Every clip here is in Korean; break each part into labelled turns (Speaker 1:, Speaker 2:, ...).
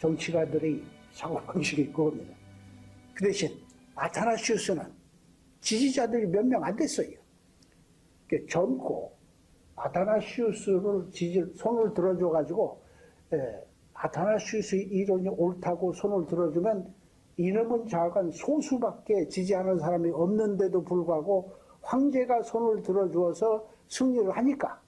Speaker 1: 정치가들의 사고방식이 그겁니다. 그 대신 아타나시우스는 지지자들이 몇 명 안 됐어요. 젊고 아타나시우스를 손을 들어줘가지고 아타나시우스의 이론이 옳다고 손을 들어주면 이놈은 자간 소수밖에 지지하는 사람이 없는데도 불구하고 황제가 손을 들어주어서 승리를 하니까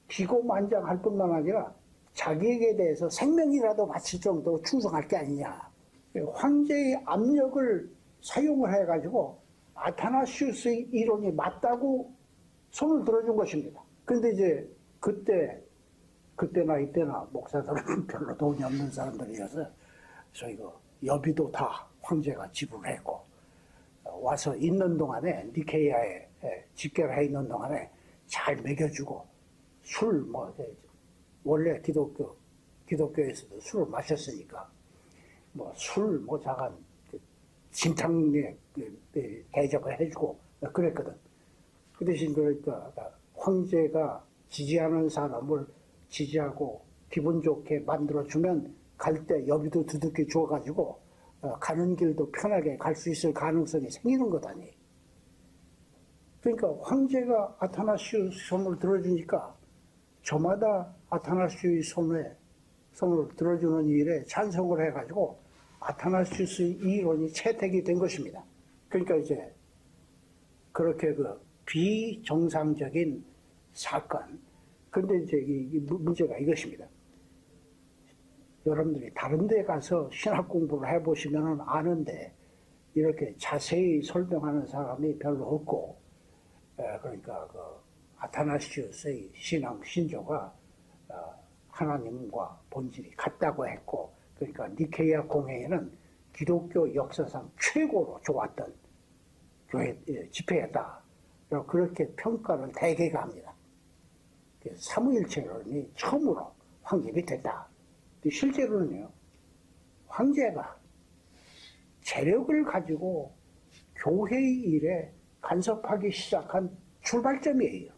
Speaker 1: 기고만장할 뿐만 아니라 자기에게 대해서 생명이라도 바칠 정도로 충성할 게 아니냐. 황제의 압력을 사용을 해가지고 아타나시우스의 이론이 맞다고 손을 들어준 것입니다. 근데 이제 그때나 이때나 목사들은 별로 돈이 없는 사람들이어서 저희가 여비도 다 황제가 지불했고 와서 있는 동안에 니케이아에 집계를 해 있는 동안에 잘 먹여주고 술 원래 기독교에서도 술을 마셨으니까 술 자간 진탕에 대접을 해주고 그랬거든. 그 대신 그러니까 황제가 지지하는 사람을 지지하고 기분 좋게 만들어주면 갈 때 여비도 두둑히 줘가지고 가는 길도 편하게 갈 수 있을 가능성이 생기는 거다니. 그러니까 황제가 아타나시우스 손을 들어주니까 저마다 아타나시우스 손을 들어주는 일에 찬성을 해가지고 아타나시우스의 이론이 채택이 된 것입니다. 그러니까 이제 그렇게 비정상적인 사건. 근데 이제 이 문제가 이것입니다. 여러분들이 다른 데 가서 신학 공부를 해보시면 아는데 이렇게 자세히 설명하는 사람이 별로 없고, 그러니까 아타나시우스의 신조가 하나님과 본질이 같다고 했고, 그러니까 니케이아 공회에는 기독교 역사상 최고로 좋았던 교회 집회였다. 그렇게 평가를 대개가 합니다. 삼위일체론이 처음으로 확립이 됐다. 실제로는요, 황제가 재력을 가지고 교회의 일에 간섭하기 시작한 출발점이에요.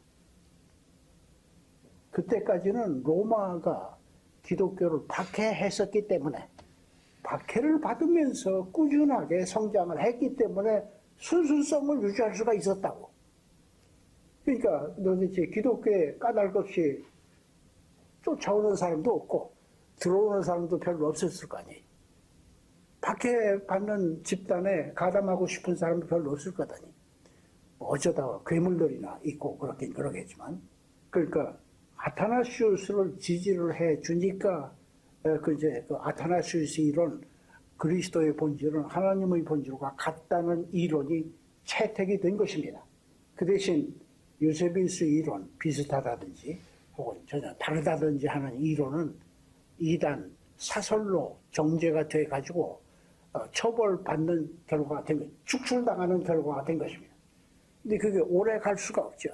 Speaker 1: 그때까지는 로마가 기독교를 박해했었기 때문에 박해를 받으면서 꾸준하게 성장을 했기 때문에 순수성을 유지할 수가 있었다고. 그러니까 도대체 기독교에 까닭없이 쫓아오는 사람도 없고 들어오는 사람도 별로 없었을 거 아니에요. 박해받는 집단에 가담하고 싶은 사람도 별로 없을 거다니. 어쩌다가 괴물들이나 있고 그렇긴 그러겠지만. 그러니까 아타나시우스를 지지를 해 주니까 그 아타나시우스 이론, 그리스도의 본질은 하나님의 본질과 같다는 이론이 채택이 된 것입니다. 그 대신 유세비우스 이론 비슷하다든지 혹은 전혀 다르다든지 하는 이론은 이단 사설로 정죄가 돼가지고 처벌받는 결과가 된 거예요. 축출당하는 결과가 된 것입니다. 근데 그게 오래 갈 수가 없죠.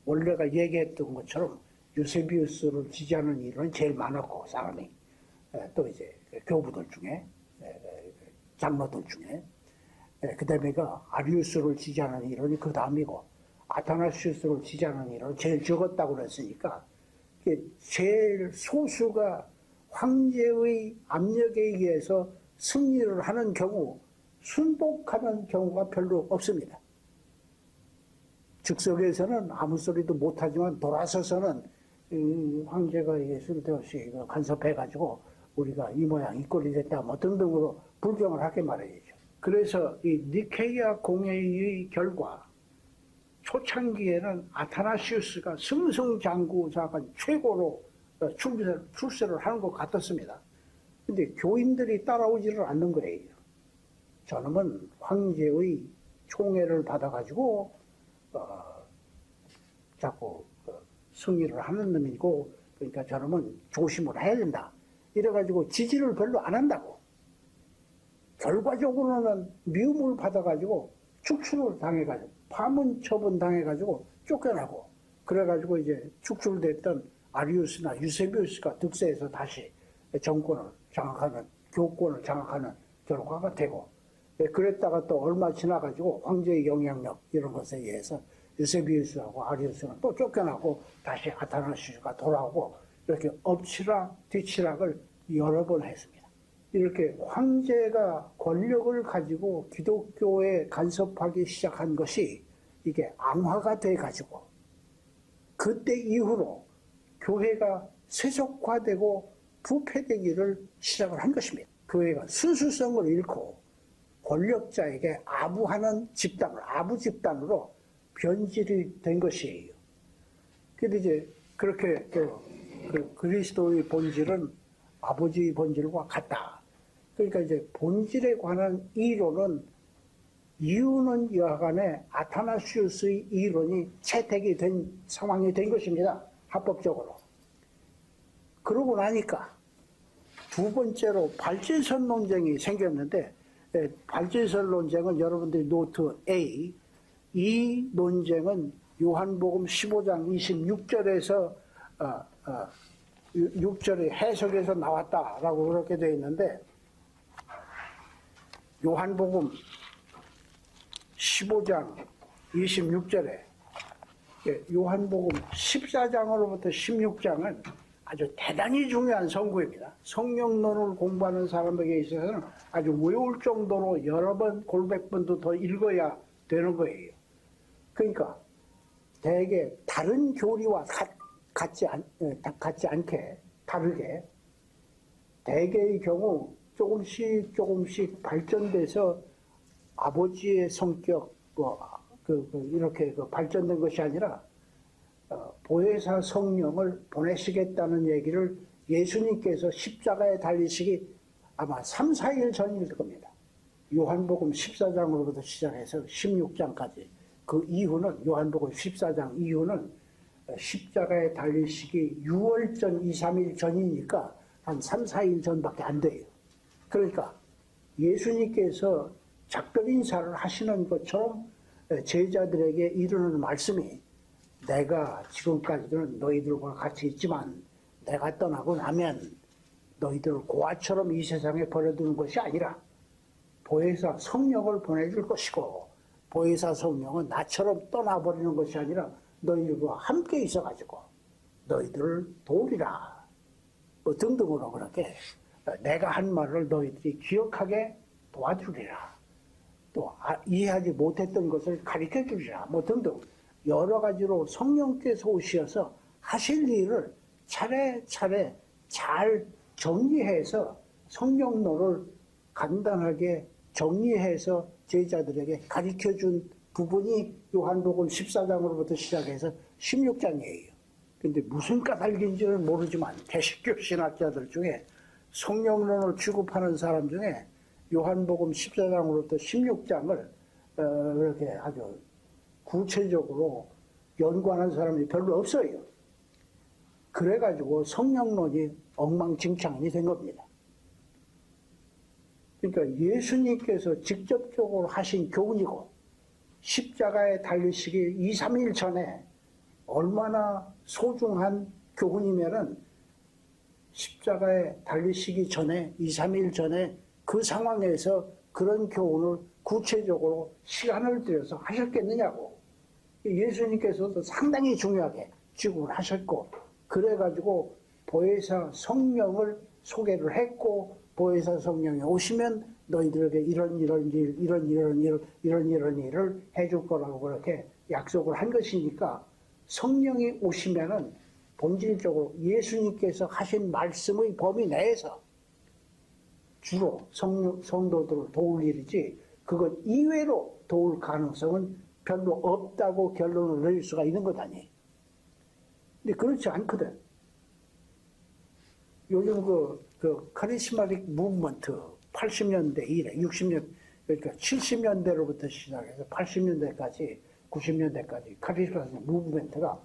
Speaker 1: 원래가 얘기했던 것처럼 유세비우스를 지지하는 이론이 제일 많았고 사람이 또 이제 교부들 중에 장로들 중에 그 다음에가 아리우스를 지지하는 이론이 그 다음이고 아타나시우스를 지지하는 이론이 제일 적었다고 그랬으니까 제일 소수가 황제의 압력에 의해서 승리를 하는 경우 순복하는 경우가 별로 없습니다. 즉석에서는 아무 소리도 못하지만 돌아서서는 황제가 예수를 되었이 간섭해가지고 우리가 이 모양 이 꼴이 됐다 뭐 등등으로 불경을 하게 말이죠. 그래서 이 니케이아 공회의 결과 초창기에는 아타나시우스가 승승장구자가 최고로 출세를 하는 것 같았습니다. 근데 교인들이 따라오지를 않는 거예요. 저놈은 황제의 총애를 받아가지고 자꾸 승리를 하는 놈이고, 그러니까 저놈은 조심을 해야 된다. 이래가지고 지지를 별로 안 한다고. 결과적으로는 미움을 받아가지고 축출을 당해가지고 파문 처분 당해가지고 쫓겨나고, 그래가지고 이제 축출됐던 아리우스나 유세비우스가 득세해서 다시 정권을 장악하는, 교권을 장악하는 결과가 되고, 그랬다가 또 얼마 지나가지고 황제의 영향력 이런 것에 의해서 유세비우스하고 아리우스는 또 쫓겨나고 다시 아타나시우스가 돌아오고, 이렇게 엎치락 뒤치락을 여러 번 했습니다. 이렇게 황제가 권력을 가지고 기독교에 간섭하기 시작한 것이 이게 앙화가 돼가지고 그때 이후로 교회가 세속화되고 부패되기를 시작을 한 것입니다. 교회가 순수성을 잃고 권력자에게 아부하는 집단을 아부 집단으로 변질이 된 것이에요. 근데 이제 그렇게 그 그리스도의 본질은 아버지의 본질과 같다. 그러니까 이제 본질에 관한 이론은 이유는 여하간에 아타나시우스의 이론이 채택이 된 상황이 된 것입니다. 합법적으로. 그러고 나니까 두 번째로 발전선 논쟁이 생겼는데 발전선 논쟁은 여러분들이 노트 A 이 논쟁은 요한복음 15장 26절에서 6절의 해석에서 나왔다라고 그렇게 되어 있는데 요한복음 15장 26절에 요한복음 14장으로부터 16장은 아주 대단히 중요한 성구입니다. 성령론을 공부하는 사람에게 있어서는 아주 외울 정도로 여러 번 골백 번도 더 읽어야 되는 거예요. 그러니까 대개 다른 교리와 같지 않게 다르게 대개의 경우 조금씩 발전돼서 아버지의 성격 이렇게 발전된 것이 아니라 보혜사 성령을 보내시겠다는 얘기를 예수님께서 십자가에 달리시기 아마 3, 4일 전일 겁니다. 요한복음 14장으로부터 시작해서 16장까지 그 이후는 요한복음 14장 이후는 십자가에 달리시기 6월 전 2, 3일 전이니까 한 3, 4일 전밖에 안 돼요. 그러니까 예수님께서 작별 인사를 하시는 것처럼 제자들에게 이르는 말씀이 내가 지금까지는 너희들과 같이 있지만 내가 떠나고 나면 너희들을 고아처럼 이 세상에 버려두는 것이 아니라 보혜사 성령을 보내줄 것이고 보혜사 성령은 나처럼 떠나버리는 것이 아니라 너희들과 함께 있어가지고 너희들을 도우리라 뭐 등등으로 그렇게 내가 한 말을 너희들이 기억하게 도와주리라 또 이해하지 못했던 것을 가르쳐주리라 뭐 등등 여러 가지로 성령께서 오셔서 하실 일을 차례차례 잘 정리해서 성령론을 간단하게 정리해서 제자들에게 가르쳐준 부분이 요한복음 14장으로부터 시작해서 16장이에요. 근데 무슨 까닭인지는 모르지만 개신교 신학자들 중에 성령론을 취급하는 사람 중에 요한복음 14장으로부터 16장을 이렇게 아주 구체적으로 연구하는 사람이 별로 없어요. 그래가지고 성령론이 엉망진창이 된 겁니다. 그러니까 예수님께서 직접적으로 하신 교훈이고 십자가에 달리시기 2, 3일 전에 얼마나 소중한 교훈이면은 십자가에 달리시기 전에 2, 3일 전에 그 상황에서 그런 교훈을 구체적으로 시간을 들여서 하셨겠느냐고. 예수님께서도 상당히 중요하게 지급을 하셨고 그래가지고 보혜사 성령을 소개를 했고 보혜사 성령이 오시면 너희들에게 이런 일을 해줄 거라고 그렇게 약속을 한 것이니까 성령이 오시면은 본질적으로 예수님께서 하신 말씀의 범위 내에서 주로 성도들을 도울 일이지 그것 이외로 도울 가능성은 별로 없다고 결론을 내릴 수가 있는 것 아니에요. 근데 그렇지 않거든. 요즘 그 카리스마틱 무브먼트 80년대 이래 60년 그러니까 70년대로부터 시작해서 80년대까지 90년대까지 카리스마틱 무브먼트가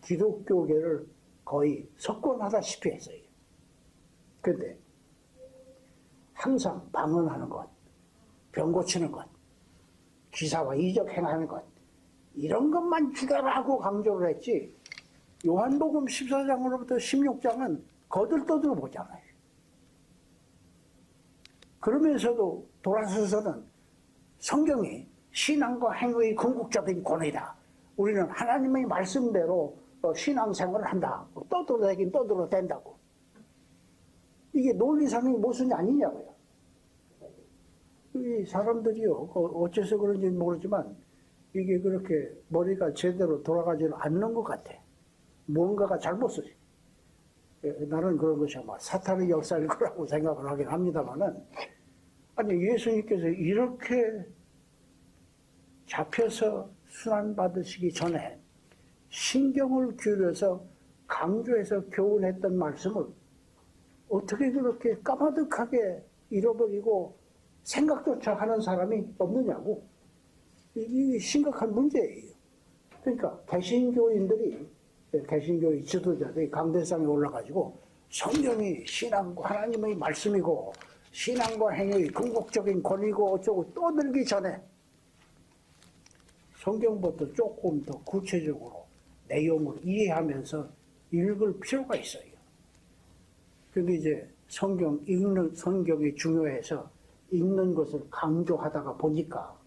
Speaker 1: 기독교계를 거의 석권하다시피 했어요. 그런데 항상 방언하는 것, 병 고치는 것, 기사와 이적 행하는 것 이런 것만 주가라고 강조를 했지 요한복음 14장으로부터 16장은 거들떠들 보잖아요. 그러면서도 돌아서서는 성경이 신앙과 행위의 궁극적인 권위다. 우리는 하나님의 말씀대로 신앙생활을 한다. 떠들어대긴 떠들어댄다고. 이게 논리상의 모순이 아니냐고요. 이 사람들이요, 어째서 그런지 모르지만 이게 그렇게 머리가 제대로 돌아가지는 않는 것 같아. 뭔가가 잘못을. 나는 그런 것이 아마 사탄의 역사일 거라고 생각을 하긴 합니다만은, 아니, 예수님께서 이렇게 잡혀서 순환받으시기 전에 신경을 기울여서 강조해서 교훈했던 말씀을 어떻게 그렇게 까마득하게 잃어버리고 생각조차 하는 사람이 없느냐고. 이 심각한 문제예요. 그러니까 개신교인들이, 개신교의 지도자들이 강대상에 올라가지고 성경이 신앙과 하나님의 말씀이고 신앙과 행위의 궁극적인 권위고 어쩌고 떠들기 전에 성경부터 조금 더 구체적으로 내용을 이해하면서 읽을 필요가 있어요. 근데 이제 성경이 중요해서 읽는 것을 강조하다가 보니까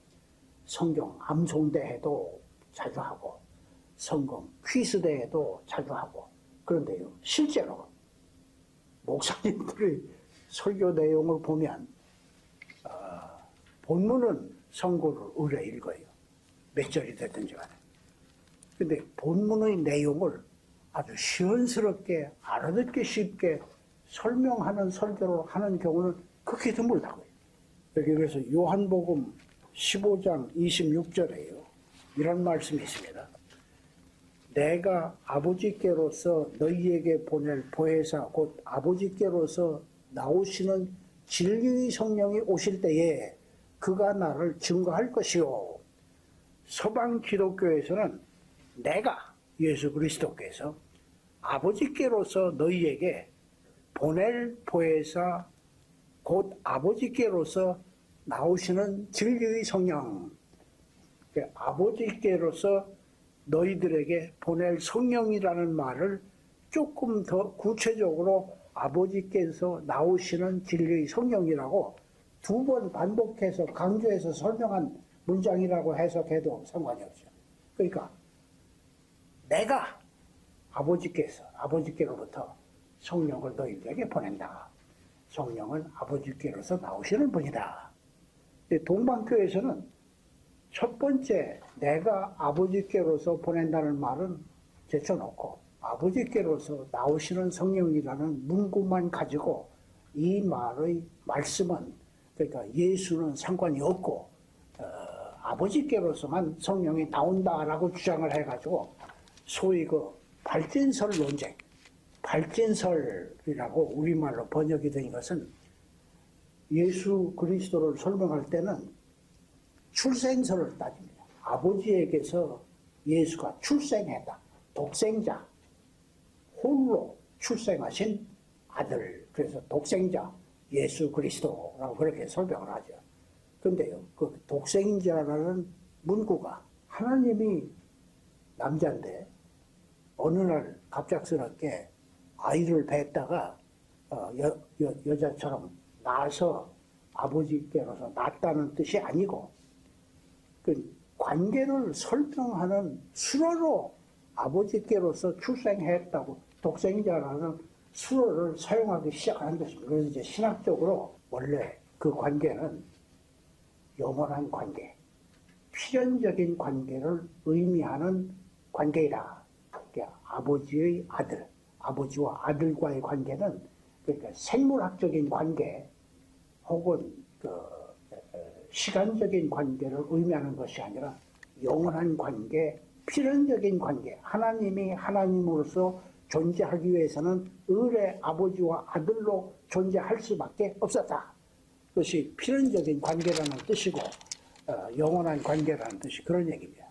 Speaker 1: 성경 암송대회도 자주 하고 성경 퀴즈대회도 자주 하고, 그런데요, 실제로 목사님들의 설교 내용을 보면 본문은 성고를 의뢰 읽어요. 몇 절이 됐든지 간에. 근데 본문의 내용을 아주 시원스럽게 알아듣기 쉽게 설명하는 설교를 하는 경우는 극히 드물다고요. 여기 그래서 요한복음 15장 26절에요. 이런 말씀이 있습니다. 내가 아버지께로서 너희에게 보낼 보혜사 곧 아버지께로서 나오시는 진리의 성령이 오실 때에 그가 나를 증거할 것이요. 서방 기독교에서는 내가 예수 그리스도께서 아버지께로서 너희에게 보낼 보혜사 곧 아버지께로서 나오시는 진리의 성령, 아버지께로서 너희들에게 보낼 성령이라는 말을 조금 더 구체적으로 아버지께서 나오시는 진리의 성령이라고 2번 반복해서 강조해서 설명한 문장이라고 해석해도 상관이 없어요. 그러니까 내가 아버지께로부터 성령을 너희들에게 보낸다. 성령은 아버지께로서 나오시는 분이다. 동방교에서는 첫 번째 내가 아버지께로서 보낸다는 말은 제쳐놓고 아버지께로서 나오시는 성령이라는 문구만 가지고 이 말의 말씀은, 그러니까 예수는 상관이 없고 아버지께로서만 성령이 나온다라고 주장을 해가지고 소위 그 발진설 논쟁, 발진설이라고 우리말로 번역이 된 것은 예수 그리스도를 설명할 때는 출생설을 따집니다. 아버지에게서 예수가 출생했다. 독생자, 홀로 출생하신 아들, 그래서 독생자 예수 그리스도라고 그렇게 설명을 하죠. 그런데요, 그 독생자라는 문구가 하나님이 남자인데 어느 날 갑작스럽게 아이를 낳다가 여자처럼 낳아서 아버지께로서 낳았다는 뜻이 아니고 그 관계를 설명하는 수어로 아버지께로서 출생했다고 독생자라는 수어를 사용하기 시작한 것입니다. 그래서 이제 신학적으로 원래 그 관계는 영원한 관계, 필연적인 관계를 의미하는 관계이다. 그러니까 아버지의 아들, 아버지와 아들과의 관계는 그러니까 생물학적인 관계 혹은 시간적인 관계를 의미하는 것이 아니라 영원한 관계, 필연적인 관계, 하나님이 하나님으로서 존재하기 위해서는 을의 아버지와 아들로 존재할 수밖에 없었다. 그것이 필연적인 관계라는 뜻이고 영원한 관계라는 뜻이 그런 얘기입니다.